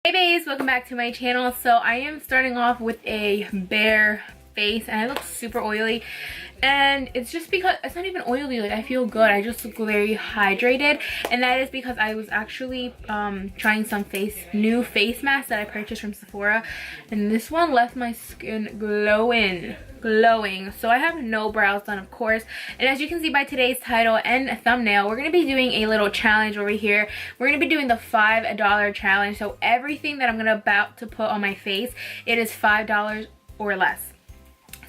Hey babes, welcome back to my channel. So I am starting off with a bare face and I look super oily, and it's just because it's not even oily. Like, I feel good, I just look very hydrated, and that is because I was actually trying some new face masks that I purchased from Sephora, and this one left my skin glowing. So I have no brows done, of course, and as you can see by today's title and thumbnail, we're going to be doing a little challenge over here. We're going to be doing the $5 challenge. So everything that I'm about to put on my face, it is $5 or less.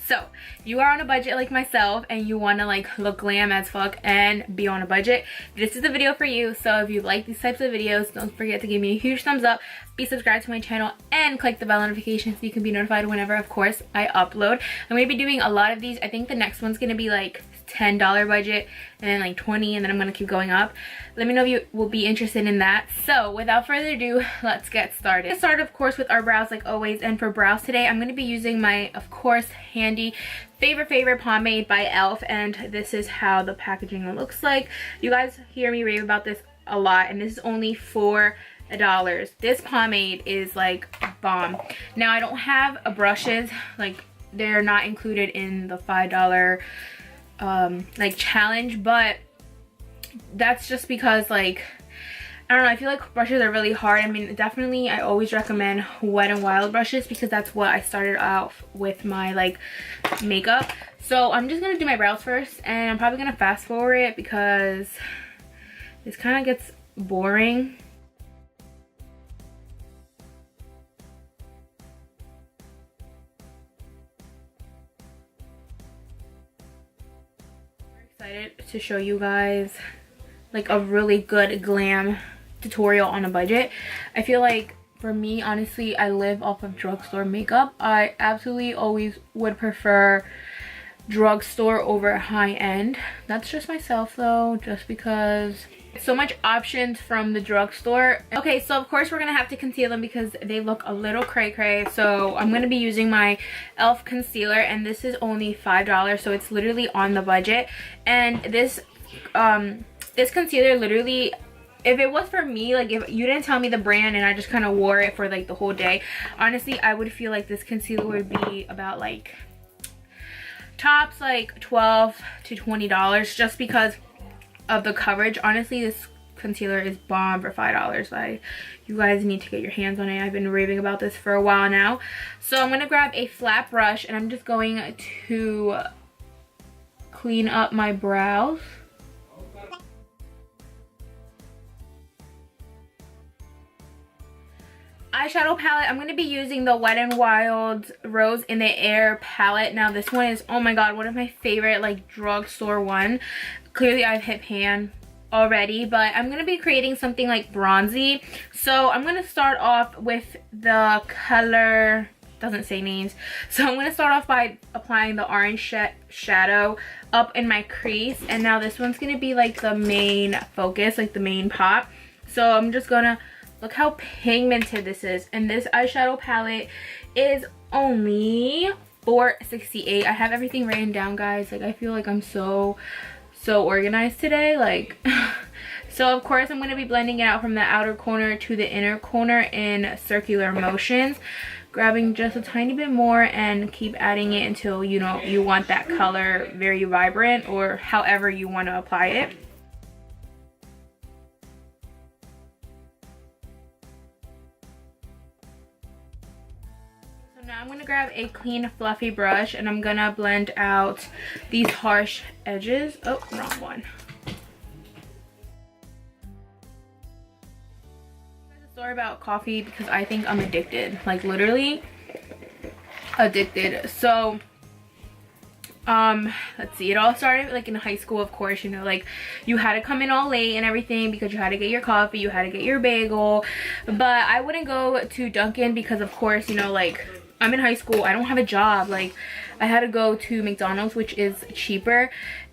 So you are on a budget like myself and you want to like look glam as fuck and be on a budget, this is the video for you. So if you like these types of videos, don't forget to give me a huge thumbs up, be subscribed to my channel, and click the bell notification so you can be notified whenever, of course, I upload. I'm going to be doing a lot of these. I think the next one's going to be like $10 budget and then like 20, and then I'm going to keep going up. Let me know if you will be interested in that. So without further ado, let's get started. Let's start, of course, with our brows like always, and for brows today I'm going to be using my, of course, handy favorite pomade by e.l.f. and this is how the packaging looks like. You guys hear me rave about this a lot, and this is only $4. This pomade is like bomb. Now I don't have brushes, like they're not included in the $5 like challenge, but that's just because, like, I don't know, I feel like brushes are really hard. I mean, definitely I always recommend Wet n Wild brushes because that's what I started off with my like makeup. So I'm just gonna do my brows first, and I'm probably gonna fast forward it because this kind of gets boring. Excited to show you guys like a really good glam tutorial on a budget. I feel like for me, honestly, I live off of drugstore makeup. I absolutely always would prefer drugstore over high-end. That's just myself though, just because so much options from the drugstore. Okay, so of course we're gonna have to conceal them because they look a little cray-cray. So I'm gonna be using my e.l.f. concealer, and this is only $5, so it's literally on the budget. And this this concealer, literally, if it was for me, like if you didn't tell me the brand and I just kind of wore it for like the whole day, honestly I would feel like this concealer would be about like tops like $12 to $20 just because of the coverage. Honestly, this concealer is bomb for $5. Like, you guys need to get your hands on it. I've been raving about this for a while now. So I'm gonna grab a flat brush and I'm just going to clean up my brows. Eyeshadow palette, I'm going to be using the Wet n Wild Rose in the Air palette. Now this one is, oh my god, one of my favorite like drugstore one. Clearly I've hit pan already, but I'm going to be creating something like bronzy. So I'm going to start off with the color, doesn't say names. So I'm going to start off by applying the orange shadow up in my crease, and now this one's going to be like the main focus, like the main pop. So I'm just going to look how pigmented this is, and this eyeshadow palette is only $4.68. I have everything written down, guys. Like, I feel like I'm so organized today, like. So of course I'm going to be blending it out from the outer corner to the inner corner in circular motions, grabbing just a tiny bit more and keep adding it until you know you want that color very vibrant, or however you want to apply it. Now I'm going to grab a clean fluffy brush and I'm going to blend out these harsh edges. Oh, wrong one. There's a story about coffee because I think I'm addicted. Like, literally addicted. So let's see, it all started like in high school, of course. You know, like, you had to come in all late and everything because you had to get your coffee, you had to get your bagel. But I wouldn't go to Dunkin' because, of course, you know, like, I'm in high school, I don't have a job. Like, I had to go to McDonald's, which is cheaper,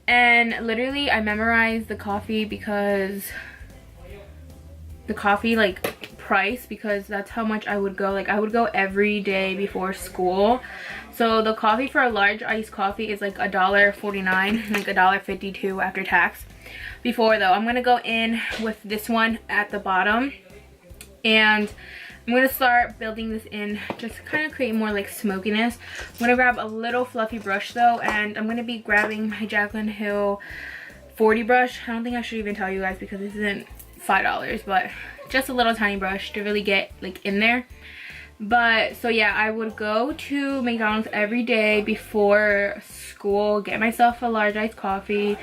and literally I memorized the coffee because the coffee like price, because that's how much I would go. Like, I would go every day before school. So the coffee for a large iced coffee is like $1.49, like $1.52 after tax. Before though, I'm gonna go in with this one at the bottom, and I'm gonna start building this in just to kind of create more like smokiness. I'm gonna grab a little fluffy brush though, and I'm gonna be grabbing my Jaclyn Hill 40 brush. I don't think I should even tell you guys because this isn't $5, but just a little tiny brush to really get like in there. But so yeah, I would go to McDonald's every day before school, get myself a large iced coffee,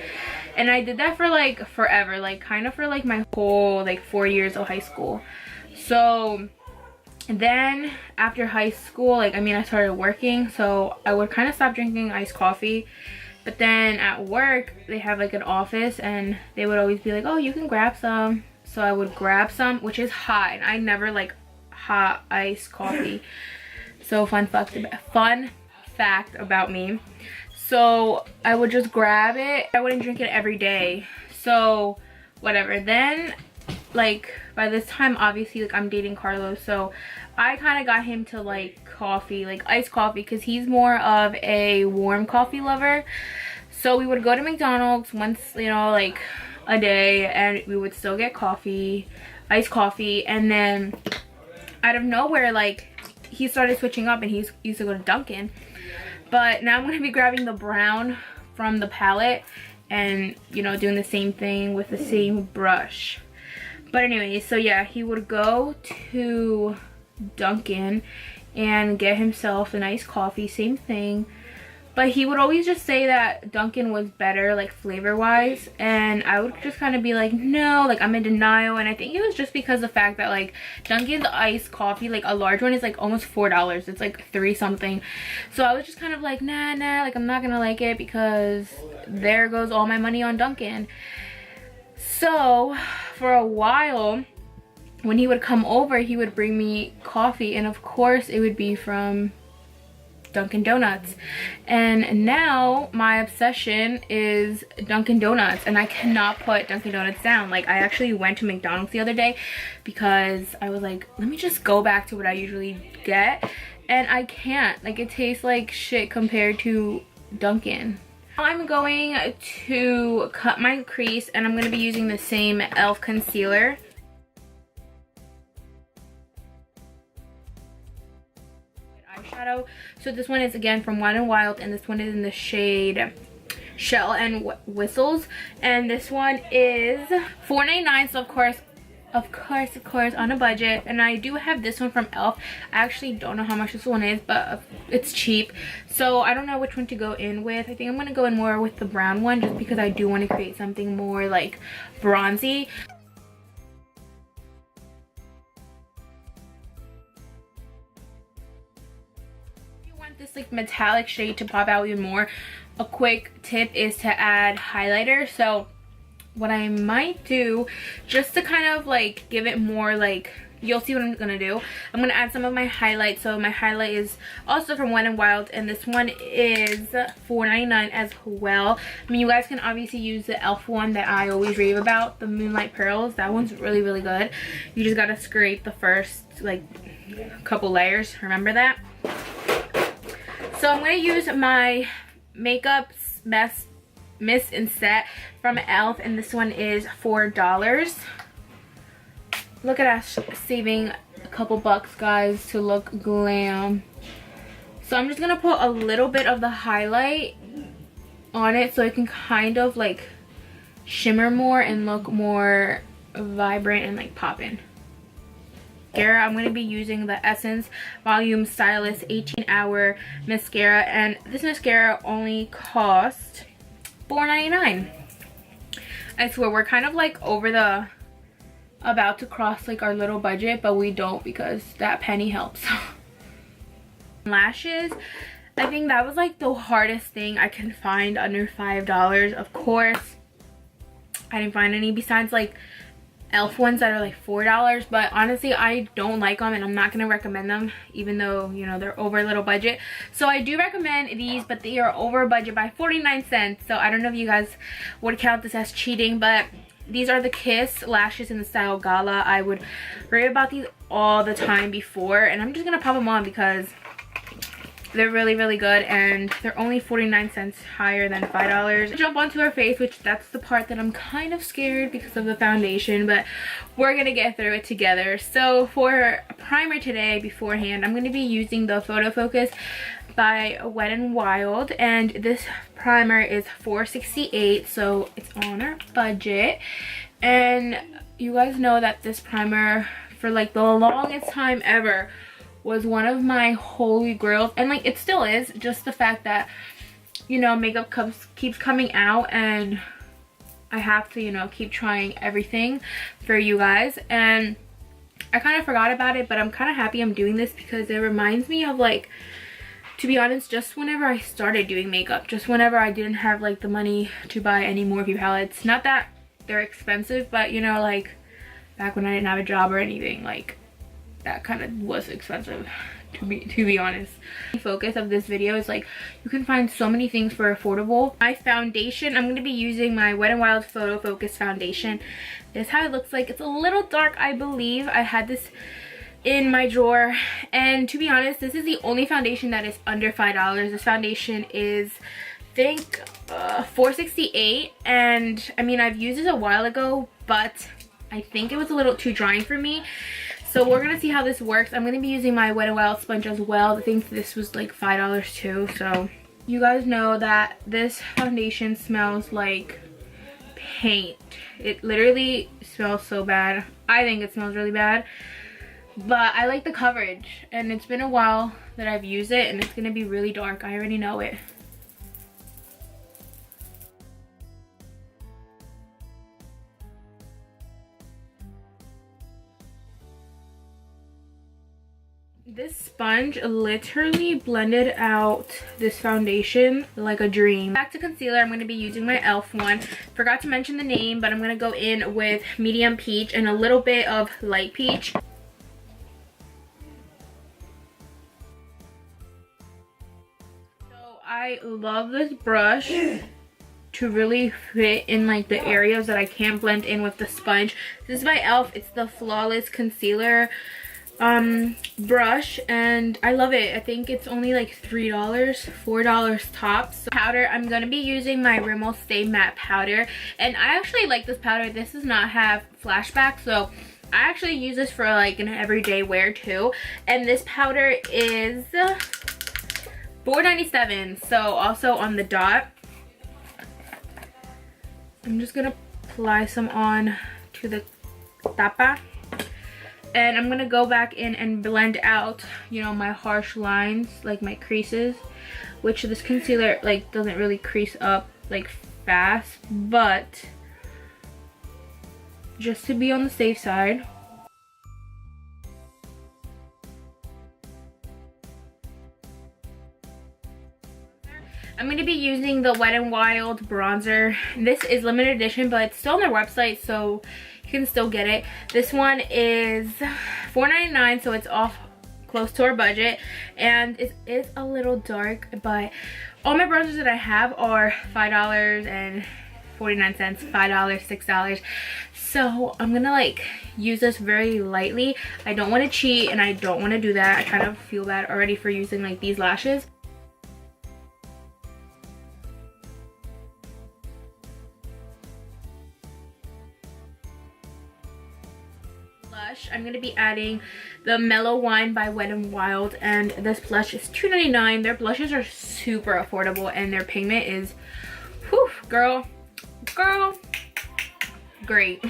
and I did that for like forever, like kind of for like my whole like 4 years of high school. So then after high school, like I started working, so I would kind of stop drinking iced coffee. But then at work they have like an office, and they would always be like, oh, you can grab some. So I would grab some, which is hot, and I never like hot iced coffee. So fun fact about me. So I would just grab it. I wouldn't drink it every day, so whatever. Then like by this time, obviously, like I'm dating Carlos, so I kind of got him to like coffee, like iced coffee, because he's more of a warm coffee lover. So we would go to McDonald's once, you know, like a day, and we would still get coffee, iced coffee. And then out of nowhere, like he started switching up, and he used to go to Dunkin'. But now I'm going to be grabbing the brown from the palette and, you know, doing the same thing with the same brush. But anyway, so yeah, he would go to Dunkin' and get himself a nice coffee, same thing. But he would always just say that Dunkin' was better, like flavor wise, and I would just kind of be like, no, like I'm in denial. And I think it was just because of the fact that like Dunkin's iced coffee, like a large one, is like almost $4. It's like 3 something. So I was just kind of like, nah, like I'm not gonna like it because there goes all my money on Dunkin'. So for a while, when he would come over, he would bring me coffee, and of course it would be from Dunkin' Donuts. And now my obsession is Dunkin' Donuts, and I cannot put Dunkin' Donuts down. Like I actually went to McDonald's the other day because I was like, let me just go back to what I usually get, and I can't. Like it tastes like shit compared to Dunkin'. I'm going to cut my crease, and I'm going to be using the same e.l.f. concealer. Eyeshadow. So this one is again from Wet n Wild, and this one is in the shade Shell and Whistles, and this one is $4.99. So of course on a budget. And I do have this one from e.l.f. I actually don't know how much this one is, but it's cheap, so I don't know which one to go in with. I think I'm going to go in more with the brown one, just because I do want to create something more like bronzy. If you want this like metallic shade to pop out even more, a quick tip is to add highlighter. So what I might do, just to kind of like give it more, like you'll see what I'm gonna do, I'm gonna add some of my highlight. So my highlight is also from Wet n Wild, and this one is $4.99 as well. I mean, you guys can obviously use the e.l.f. one that I always rave about, the Moonlight Pearls. That one's really good. You just gotta scrape the first like couple layers, remember that. So I'm gonna use my Makeup Mist and Set from e.l.f. and this one is $4. Look at us saving a couple bucks, guys, to look glam. So I'm just gonna put a little bit of the highlight on it so it can kind of like shimmer more and look more vibrant and like poppin'. Mascara, I'm going to be using the Essence Volume Stylist 18-Hour Mascara, and this mascara only cost $4.99. I swear, we're kind of like about to cross like our little budget, but we don't, because that penny helps. Lashes, I think that was like the hardest thing I can find under $5. Of course, I didn't find any besides like e.l.f. ones that are like $4, but honestly I don't like them, and I'm not gonna recommend them, even though, you know, they're over a little budget. So I do recommend these, but they are over budget by 49 cents. So I don't know if you guys would count this as cheating, but these are the Kiss lashes in the style Gala. I would rave about these all the time before, and I'm just gonna pop them on because They're really, really good, and they're only 49 cents higher than $5. Jump onto our face, which that's the part that I'm kind of scared because of the foundation, but we're gonna get through it together. So for a primer today beforehand, I'm gonna be using the Photo Focus by Wet n Wild, and this primer is $4.68, so it's on our budget. And you guys know that this primer for like the longest time ever was one of my holy grails, and like it still is, just the fact that, you know, makeup keeps coming out and I have to, you know, keep trying everything for you guys. And I kind of forgot about it, but I'm kind of happy I'm doing this because it reminds me of, like, to be honest, just whenever I started doing makeup, just whenever I didn't have like the money to buy any Morphe palettes. Not that they're expensive, but you know, like back when I didn't have a job or anything, like that kind of was expensive, to be honest. The focus of this video is like you can find so many things for affordable. My foundation, I'm going to be using my Wet n Wild Photo Focus foundation. This is how it looks like. It's a little dark, I believe. I had this in my drawer, and to be honest, this is the only foundation that is under $5. This foundation is, I think, $4.68, and I mean, I've used this a while ago, but I think it was a little too drying for me. So we're gonna see how this works. I'm gonna be using my Wet n Wild sponge as well. I think this was like $5 too. So you guys know that this foundation smells like paint. It literally smells so bad. I think it smells really bad, but I like the coverage, and it's been a while that I've used it, and it's gonna be really dark. I already know it. This sponge literally blended out this foundation like a dream. Back to concealer, I'm going to be using my e.l.f. one. Forgot to mention the name, but I'm going to go in with medium peach and a little bit of light peach. So I love this brush to really fit in like the areas that I can't blend in with the sponge. This is by e.l.f. It's the Flawless Concealer brush, and I love it. I think it's only like $3, $4 tops. Powder, I'm gonna be using my Rimmel Stay Matte powder, and I actually like this powder. This does not have flashback, so I actually use this for like an everyday wear too. And this powder is $4.97, so also on the dot. I'm just gonna apply some on to the tapa. And I'm gonna go back in and blend out, you know, my harsh lines, like my creases, which this concealer like doesn't really crease up like fast, but just to be on the safe side. I'm going to be using the Wet n Wild bronzer. This is limited edition, but it's still on their website, so you can still get it. This one is $4.99, so it's off close to our budget, and it is a little dark, but all my bronzers that I have are $5.49, $5, $6. So I'm gonna like use this very lightly. I don't want to cheat, and I don't want to do that. I kind of feel bad already for using like these lashes. I'm going to be adding the Mellow Wine by Wet n Wild, and this blush is $2.99. Their blushes are super affordable, and their pigment is, whew, girl, great.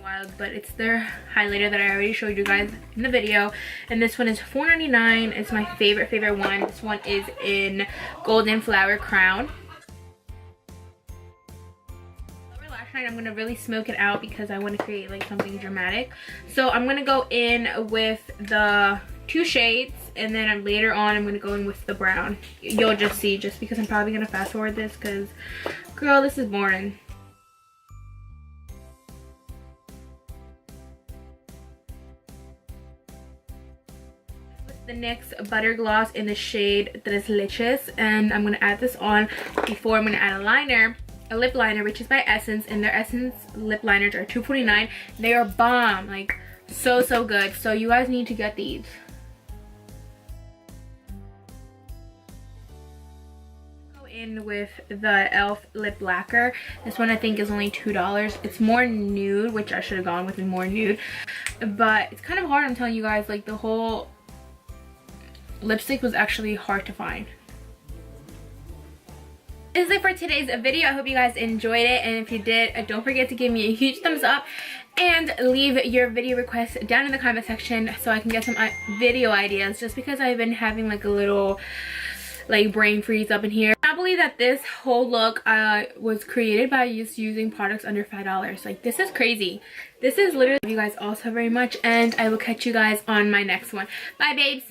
Wild, but it's their highlighter that I already showed you guys in the video, and this one is $4.99. It's my favorite one. This one is in Golden Flower Crown. I'm gonna really smoke it out because I want to create like something dramatic. So I'm gonna go in with the 2 shades, and then later on I'm gonna go in with the brown. You'll just see, just because I'm probably gonna fast forward this because girl, this is boring. The NYX Butter Gloss in the shade Tres Leches, and I'm gonna add this on before I'm gonna add a lip liner, which is by Essence, and their Essence lip liners are $2.49. They are bomb, like So good. So you guys need to get these. Go in with the e.l.f. lip lacquer. This one I think is only $2. It's more nude, which I should have gone with more nude, but it's kind of hard. I'm telling you guys, like the whole lipstick was actually hard to find. This is it for today's video. I hope you guys enjoyed it, and if you did, don't forget to give me a huge thumbs up and leave your video requests down in the comment section so I can get some video ideas, just because I've been having like a little like brain freeze up in here. I believe that this whole look was created by just using products under $5. Like, this is crazy. This is literally, you guys all so very much, and I will catch you guys on my next one. Bye babes.